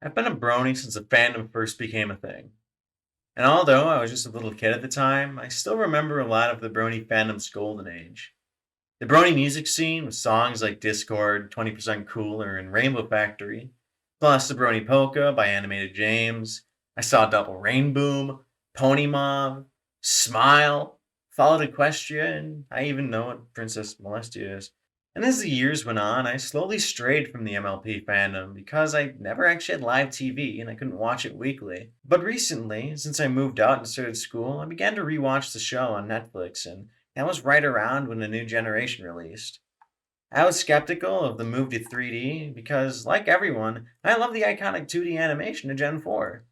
I've been a brony since the fandom first became a thing. And although I was just a little kid at the time, I still remember a lot of the brony fandom's golden age. The brony music scene with songs like Discord, 20% Cooler, and Rainbow Factory, plus the brony polka by Animated James. I saw Double Rainboom, Pony Mob, Smile, followed Equestria, and I even know what Princess Molestia is. And as the years went on, I slowly strayed from the MLP fandom because I never actually had live TV and I couldn't watch it weekly. But recently, since I moved out and started school, I began to rewatch the show on Netflix, and that was right around when the new generation released. I was skeptical of the move to 3D because, like everyone, I love the iconic 2D animation of Gen 4.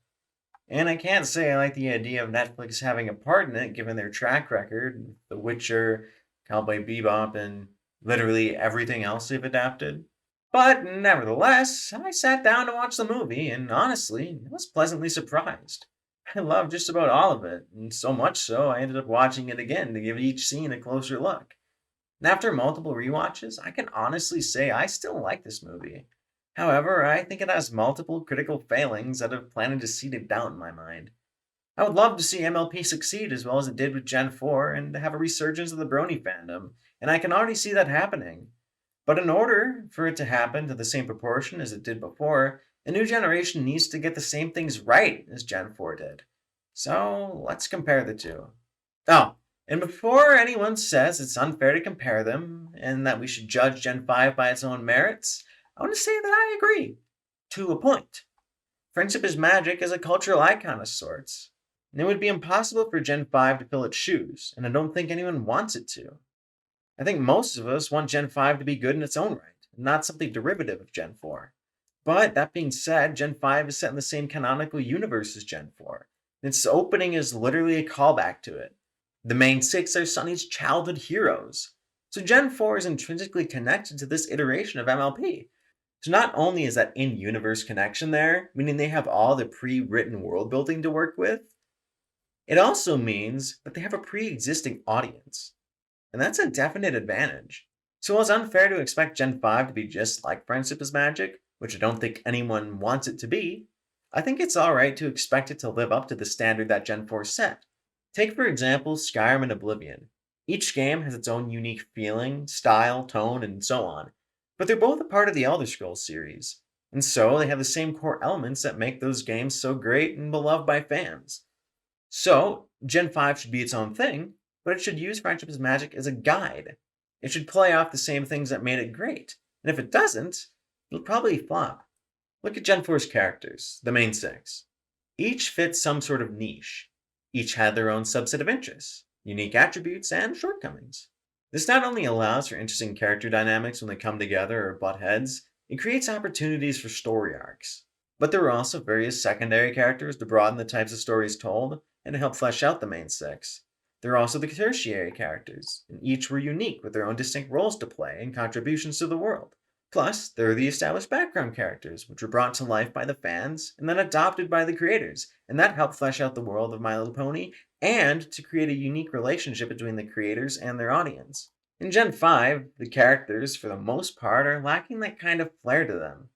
And I can't say I like the idea of Netflix having a part in it given their track record, The Witcher, Cowboy Bebop, and literally everything else they've adapted. But nevertheless, I sat down to watch the movie, and honestly, I was pleasantly surprised. I loved just about all of it, and so much so I ended up watching it again to give each scene a closer look. And after multiple rewatches, I can honestly say I still like this movie. However, I think it has multiple critical failings that have planted a seeded doubt in my mind. I would love to see MLP succeed as well as it did with Gen 4 and to have a resurgence of the Brony fandom, and I can already see that happening. But in order for it to happen to the same proportion as it did before, a new generation needs to get the same things right as Gen 4 did. So let's compare the two. Oh, and before anyone says it's unfair to compare them and that we should judge Gen 5 by its own merits, I want to say that I agree. To a point. Friendship is Magic is a cultural icon of sorts. And it would be impossible for Gen 5 to fill its shoes, and I don't think anyone wants it to. I think most of us want Gen 5 to be good in its own right, and not something derivative of Gen 4. But that being said, Gen 5 is set in the same canonical universe as Gen 4. And its opening is literally a callback to it. The main six are Sunny's childhood heroes. So Gen 4 is intrinsically connected to this iteration of MLP. So not only is that in-universe connection there, meaning they have all the pre-written world building to work with, it also means that they have a pre-existing audience. And that's a definite advantage. So while it's unfair to expect Gen 5 to be just like Friendship is Magic, which I don't think anyone wants it to be, I think it's alright to expect it to live up to the standard that Gen 4 set. Take, for example, Skyrim and Oblivion. Each game has its own unique feeling, style, tone, and so on, but they're both a part of the Elder Scrolls series, and so they have the same core elements that make those games so great and beloved by fans. So, Gen 5 should be its own thing, but it should use Friendship is Magic as a guide. It should play off the same things that made it great, and if it doesn't, it'll probably flop. Look at Gen 4's characters, the main six. Each fits some sort of niche. Each had their own subset of interests, unique attributes, and shortcomings. This not only allows for interesting character dynamics when they come together or butt heads, it creates opportunities for story arcs. But there are also various secondary characters to broaden the types of stories told and to help flesh out the main six. There are also the tertiary characters, and each were unique with their own distinct roles to play and contributions to the world. Plus, there are the established background characters, which were brought to life by the fans and then adopted by the creators, and that helped flesh out the world of My Little Pony and to create a unique relationship between the creators and their audience. In Gen 5, the characters, for the most part, are lacking that kind of flair to them.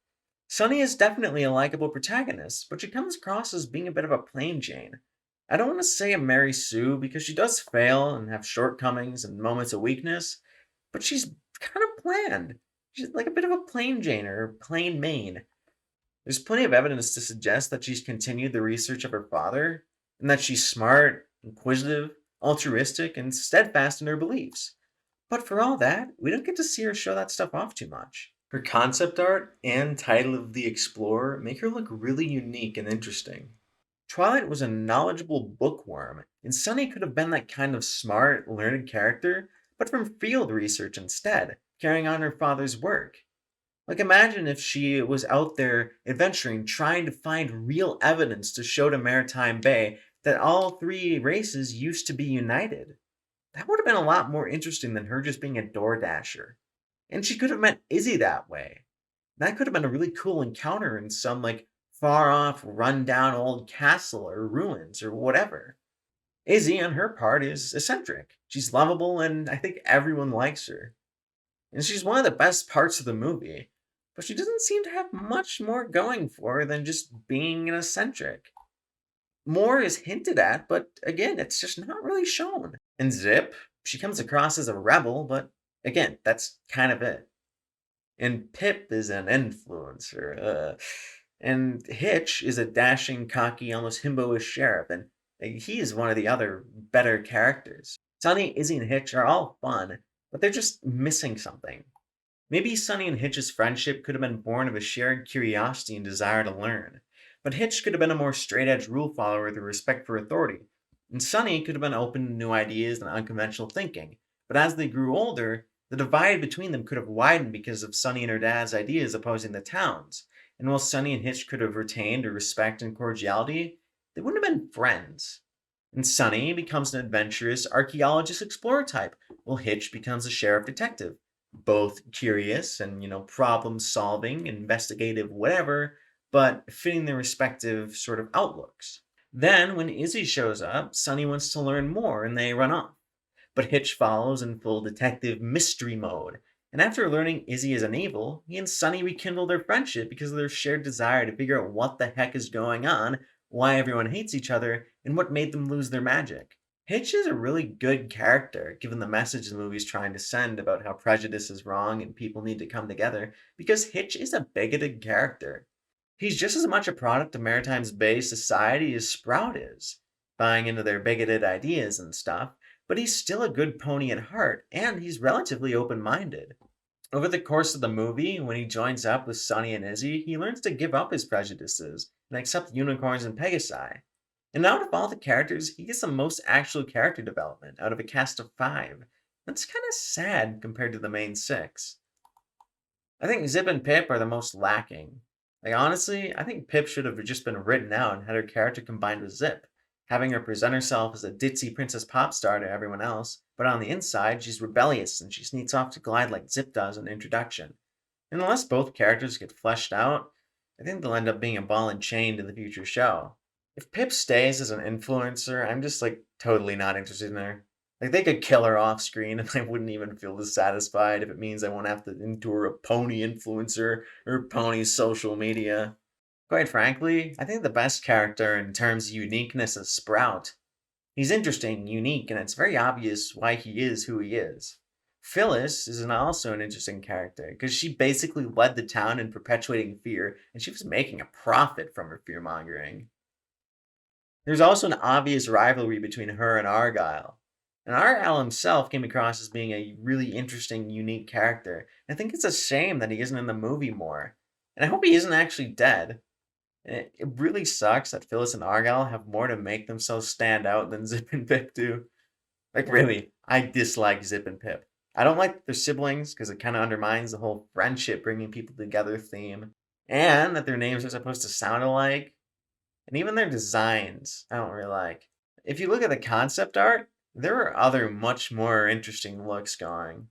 Sunny is definitely a likable protagonist, but she comes across as being a bit of a plain Jane. I don't want to say a Mary Sue because she does fail and have shortcomings and moments of weakness, but she's kind of bland. She's like a bit of a plain Jane or plain Maine. There's plenty of evidence to suggest that she's continued the research of her father, and that she's smart, inquisitive, altruistic, and steadfast in her beliefs. But for all that, we don't get to see her show that stuff off too much. Her concept art and title of The Explorer make her look really unique and interesting. Twilight was a knowledgeable bookworm, and Sunny could have been that kind of smart, learned character, but from field research instead, carrying on her father's work. Like, imagine if she was out there adventuring, trying to find real evidence to show to Maritime Bay that all three races used to be united. That would have been a lot more interesting than her just being a door dasher. And she could have met Izzy that way. That could have been a really cool encounter in some, like, far off, run down old castle or ruins or whatever. Izzy, on her part, is eccentric. She's lovable, and I think everyone likes her. And she's one of the best parts of the movie. but she doesn't seem to have much more going for her than just being an eccentric. More is hinted at, but again, it's just not really shown. In Zip, she comes across as a rebel, but again, that's kind of it. And Pip is an influencer. And Hitch is a dashing, cocky, almost himbo-ish sheriff, and he is one of the other better characters. Sonny, Izzy, and Hitch are all fun, but they're just missing something. Maybe Sonny and Hitch's friendship could have been born of a shared curiosity and desire to learn. But Hitch could have been a more straight edge rule follower with a respect for authority. And Sonny could have been open to new ideas and unconventional thinking. But as they grew older, the divide between them could have widened because of Sonny and her dad's ideas opposing the town's. And while Sonny and Hitch could have retained a respect and cordiality, they wouldn't have been friends. And Sonny becomes an adventurous archaeologist explorer type, while Hitch becomes a sheriff detective, both curious and problem solving, investigative, whatever, but fitting their respective sort of outlooks. Then when Izzy shows up, Sonny wants to learn more and they run off, but Hitch follows in full detective mystery mode. And after learning Izzy is an evil, he and Sonny rekindle their friendship because of their shared desire to figure out what the heck is going on, why everyone hates each other, and what made them lose their magic. Hitch is a really good character, given the message the movie's trying to send about how prejudice is wrong and people need to come together, because Hitch is a bigoted character. He's just as much a product of Maritime's Bay society as Sprout is, buying into their bigoted ideas and stuff, but he's still a good pony at heart, and he's relatively open-minded. Over the course of the movie, when he joins up with Sonny and Izzy, he learns to give up his prejudices and accept unicorns and Pegasi. And out of all the characters, he gets the most actual character development out of a cast of 5. That's kind of sad compared to the main 6. I think Zip and Pip are the most lacking. Like, honestly, I think Pip should have just been written out and had her character combined with Zip, having her present herself as a ditzy princess pop star to everyone else, but on the inside, she's rebellious and she sneaks off to glide like Zip does in the introduction. And unless both characters get fleshed out, I think they'll end up being a ball and chain in the future show. If Pip stays as an influencer, I'm just like totally not interested in her. Like they could kill her off screen and I wouldn't even feel dissatisfied if it means I won't have to endure a pony influencer or pony social media. Quite frankly, I think the best character in terms of uniqueness is Sprout. He's interesting, unique, and it's very obvious why he is who he is. Phyllis is also an interesting character because she basically led the town in perpetuating fear and she was making a profit from her fear mongering. There's also an obvious rivalry between her and Argyle. And Argyle himself came across as being a really interesting, unique character. I think it's a shame that he isn't in the movie more. And I hope he isn't actually dead. It really sucks that Phyllis and Argyle have more to make themselves stand out than Zip and Pip do. Like, really, I dislike Zip and Pip. I don't like that they're siblings because it kind of undermines the whole friendship bringing people together theme. And that their names are supposed to sound alike. And even their designs, I don't really like. If you look at the concept art, there are other much more interesting looks going.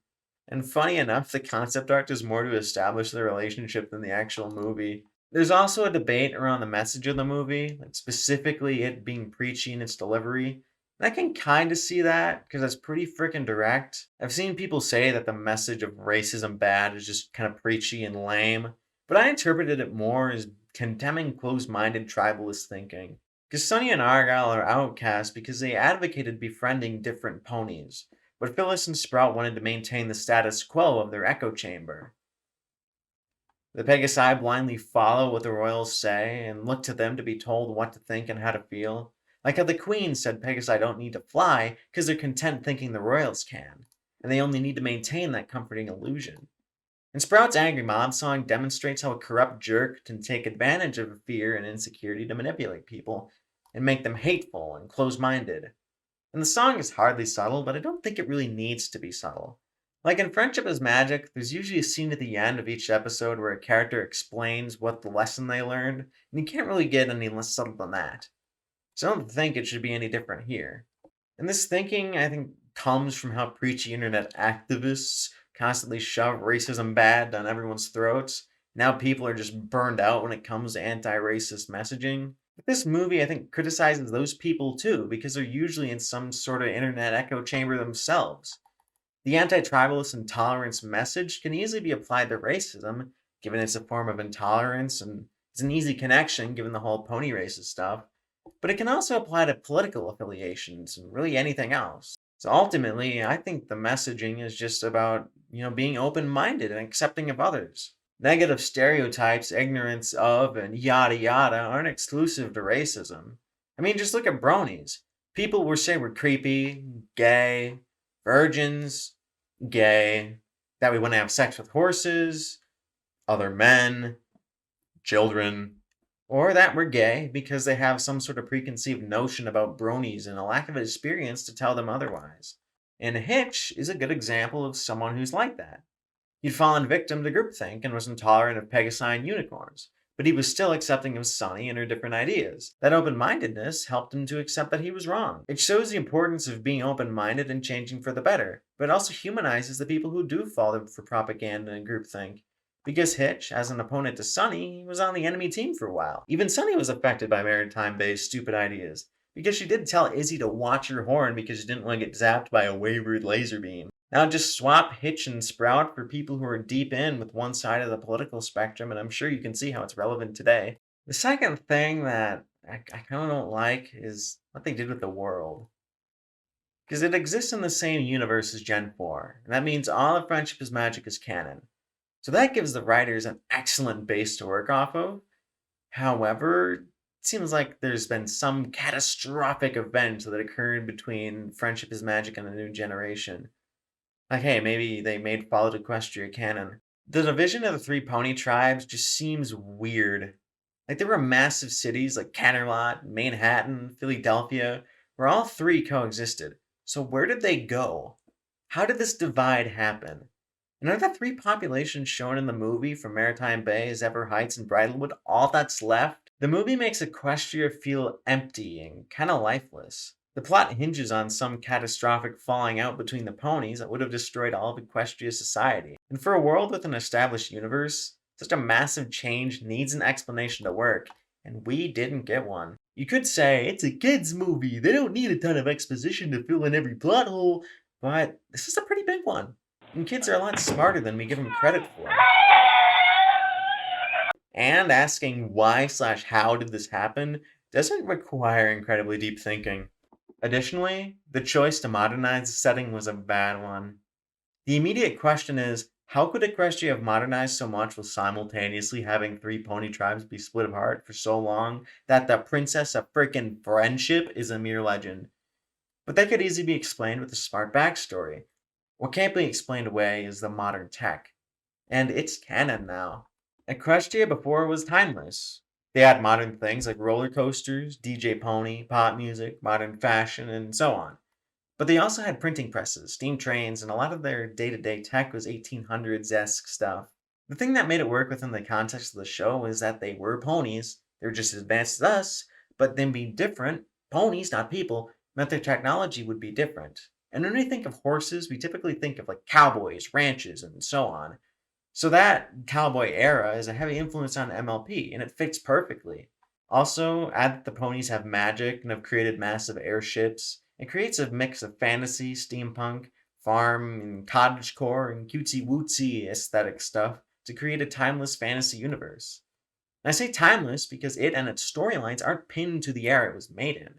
And funny enough, the concept art does more to establish the relationship than the actual movie. There's also a debate around the message of the movie, like specifically it being preachy in its delivery. And I can kind of see that because that's pretty freaking direct. I've seen people say that the message of racism bad is just kind of preachy and lame, but I interpreted it more as condemning closed-minded tribalist thinking. Because Sonny and Argyle are outcasts because they advocated befriending different ponies, but Phyllis and Sprout wanted to maintain the status quo of their echo chamber. The Pegasi blindly follow what the royals say and look to them to be told what to think and how to feel. Like how the Queen said Pegasi don't need to fly because they're content thinking the royals can, and they only need to maintain that comforting illusion. And Sprout's Angry Mob song demonstrates how a corrupt jerk can take advantage of fear and insecurity to manipulate people and make them hateful and close-minded. And the song is hardly subtle, but I don't think it really needs to be subtle. Like in Friendship is Magic, there's usually a scene at the end of each episode where a character explains what the lesson they learned, and you can't really get any less subtle than that. So I don't think it should be any different here. And this thinking, I think, comes from how preachy internet activists constantly shove racism bad down everyone's throats. Now people are just burned out when it comes to anti-racist messaging. But this movie, I think, criticizes those people too, because they're usually in some sort of internet echo chamber themselves. The anti-tribalist intolerance message can easily be applied to racism, given it's a form of intolerance and it's an easy connection given the whole pony races stuff. But it can also apply to political affiliations and really anything else. So ultimately, I think the messaging is just about, being open-minded and accepting of others. Negative stereotypes, ignorance of, and yada yada aren't exclusive to racism. I mean, just look at bronies. People will say we're creepy, gay, virgins, gay, that we want to have sex with horses, other men, children, or that we're gay because they have some sort of preconceived notion about bronies and a lack of experience to tell them otherwise. And Hitch is a good example of someone who's like that. He'd fallen victim to groupthink and was intolerant of Pegasi and unicorns, but he was still accepting of Sunny and her different ideas. That open-mindedness helped him to accept that he was wrong. It shows the importance of being open-minded and changing for the better, but it also humanizes the people who do fall for propaganda and groupthink. Because Hitch, as an opponent to Sunny, was on the enemy team for a while. Even Sunny was affected by Maritime Bay's stupid ideas, because she did tell Izzy to watch her horn because she didn't want to get zapped by a wayward laser beam. Now just swap Hitch and Sprout for people who are deep in with one side of the political spectrum, and I'm sure you can see how it's relevant today. The second thing that I kind of don't like is what they did with the world. Because it exists in the same universe as Gen 4, and that means all of Friendship is Magic is canon. So that gives the writers an excellent base to work off of. However, it seems like there's been some catastrophic event that occurred between Friendship is Magic and the new generation. Like, hey, maybe they made Fall to Equestria canon. The division of the three pony tribes just seems weird. Like, there were massive cities like Canterlot, Manhattan, Philadelphia, where all three coexisted. So where did they go? How did this divide happen? And are the three populations shown in the movie from Maritime Bay, Zephyr Heights, and Bridalwood all that's left? The movie makes Equestria feel empty and kind of lifeless. The plot hinges on some catastrophic falling out between the ponies that would have destroyed all of Equestria's society. And for a world with an established universe, such a massive change needs an explanation to work, and we didn't get one. You could say, it's a kids' movie, they don't need a ton of exposition to fill in every plot hole, but this is a pretty big one. And kids are a lot smarter than we give them credit for. And asking why/how did this happen doesn't require incredibly deep thinking. Additionally, the choice to modernize the setting was a bad one. The immediate question is, how could Equestria have modernized so much while simultaneously having three pony tribes be split apart for so long that the Princess of Frickin' Friendship is a mere legend? But that could easily be explained with a smart backstory. What can't be explained away is the modern tech. And it's canon now. Equestria before was timeless. They had modern things like roller coasters, DJ Pony, pop music, modern fashion, and so on. But they also had printing presses, steam trains, and a lot of their day-to-day tech was 1800s-esque stuff. The thing that made it work within the context of the show was that they were ponies. They were just as advanced as us, but them being different, ponies, not people, meant their technology would be different. And when we think of horses, we typically think of like cowboys, ranches, and so on. So that cowboy era is a heavy influence on MLP, and it fits perfectly. Also, add that the ponies have magic and have created massive airships. It creates a mix of fantasy, steampunk, farm, and cottagecore, and cutesy-wootsy aesthetic stuff to create a timeless fantasy universe. And I say timeless because it and its storylines aren't pinned to the era it was made in.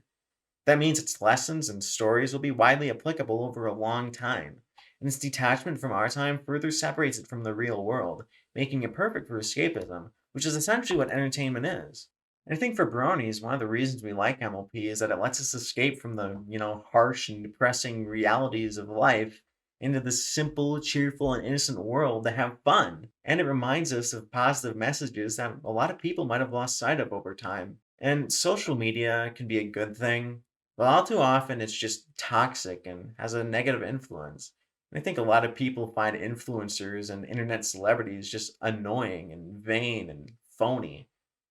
That means its lessons and stories will be widely applicable over a long time, and its detachment from our time further separates it from the real world, making it perfect for escapism, which is essentially what entertainment is. And I think for bronies, one of the reasons we like MLP is that it lets us escape from the, harsh and depressing realities of life into this simple, cheerful, and innocent world to have fun. And it reminds us of positive messages that a lot of people might have lost sight of over time. And social media can be a good thing, but all too often it's just toxic and has a negative influence. And I think a lot of people find influencers and internet celebrities just annoying and vain and phony.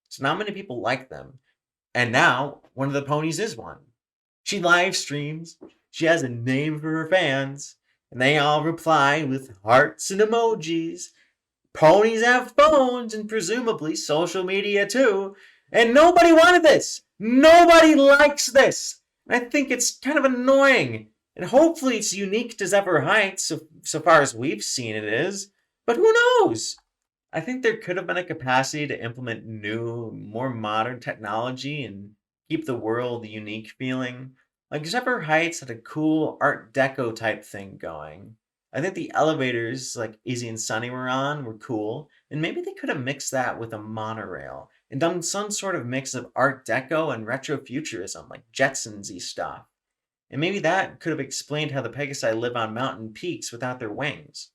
So not many people like them. And now, one of the ponies is one. She live streams, she has a name for her fans, and they all reply with hearts and emojis. Ponies have phones and presumably social media too. And nobody wanted this. Nobody likes this. I think it's kind of annoying. And hopefully it's unique to Zephyr Heights, so far as we've seen it is. But who knows? I think there could have been a capacity to implement new, more modern technology and keep the world unique feeling. Like Zephyr Heights had a cool Art Deco type thing going. I think the elevators, like Easy and Sunny were on, were cool, and maybe they could have mixed that with a monorail and done some sort of mix of Art Deco and retrofuturism, like Jetsons-y stuff. And maybe that could have explained how the Pegasi live on mountain peaks without their wings.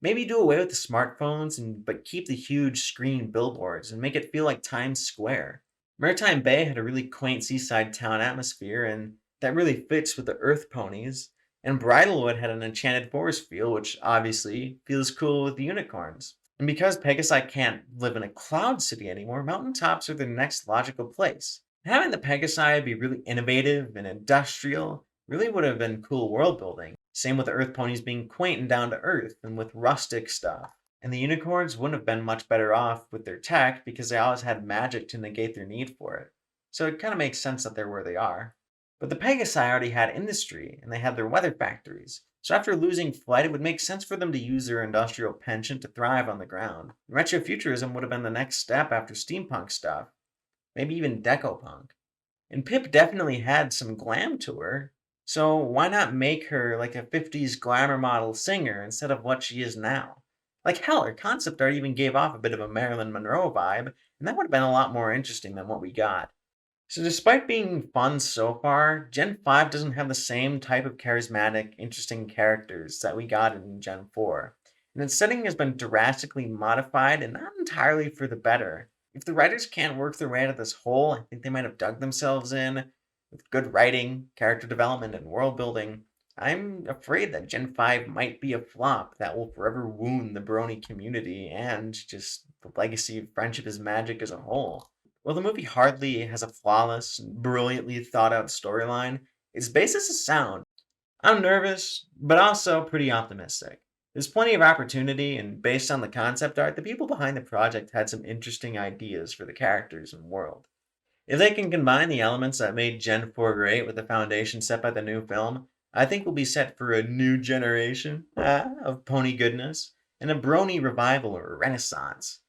Maybe do away with the smartphones and but keep the huge screen billboards and make it feel like Times Square. Maritime Bay had a really quaint seaside town atmosphere, and that really fits with the Earth ponies. And Bridalwood had an enchanted forest feel, which obviously feels cool with the unicorns. And because Pegasi can't live in a cloud city anymore, mountaintops are the next logical place. Having the Pegasi be really innovative and industrial really would have been cool world building. Same with the Earth ponies being quaint and down to earth and with rustic stuff. And the unicorns wouldn't have been much better off with their tech because they always had magic to negate their need for it. So it kind of makes sense that they're where they are. But the Pegasi already had industry and they had their weather factories. So after losing flight, it would make sense for them to use their industrial penchant to thrive on the ground. Retrofuturism would have been the next step after steampunk stuff, maybe even decopunk. And Pip definitely had some glam to her. So why not make her like a 50s glamour model singer instead of what she is now? Like hell, her concept art even gave off a bit of a Marilyn Monroe vibe, and that would have been a lot more interesting than what we got. So despite being fun so far, Gen 5 doesn't have the same type of charismatic, interesting characters that we got in Gen 4. And its setting has been drastically modified and not entirely for the better. If the writers can't work their way out of this hole, I think they might have dug themselves in with good writing, character development, and world building. I'm afraid that Gen 5 might be a flop that will forever wound the Brony community and just the legacy of Friendship is Magic as a whole. While the movie hardly has a flawless, brilliantly thought out storyline, its basis is sound. I'm nervous, but also pretty optimistic. There's plenty of opportunity, and based on the concept art, the people behind the project had some interesting ideas for the characters and world. If they can combine the elements that made Gen 4 great with the foundation set by the new film, I think we'll be set for a new generation of pony goodness and a brony revival or renaissance.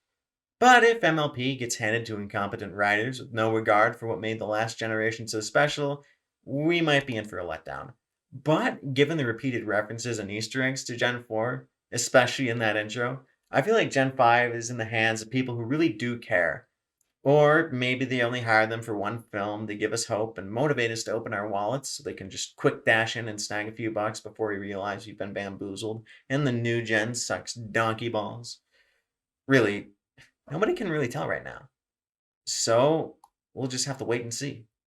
But if MLP gets handed to incompetent writers with no regard for what made the last generation so special, we might be in for a letdown. But given the repeated references and Easter eggs to Gen 4, especially in that intro, I feel like Gen 5 is in the hands of people who really do care. Or maybe they only hire them for one film to give us hope and motivate us to open our wallets so they can just quick dash in and snag a few bucks before we realize we've been bamboozled and the new gen sucks donkey balls. Really, nobody can really tell right now. So we'll just have to wait and see.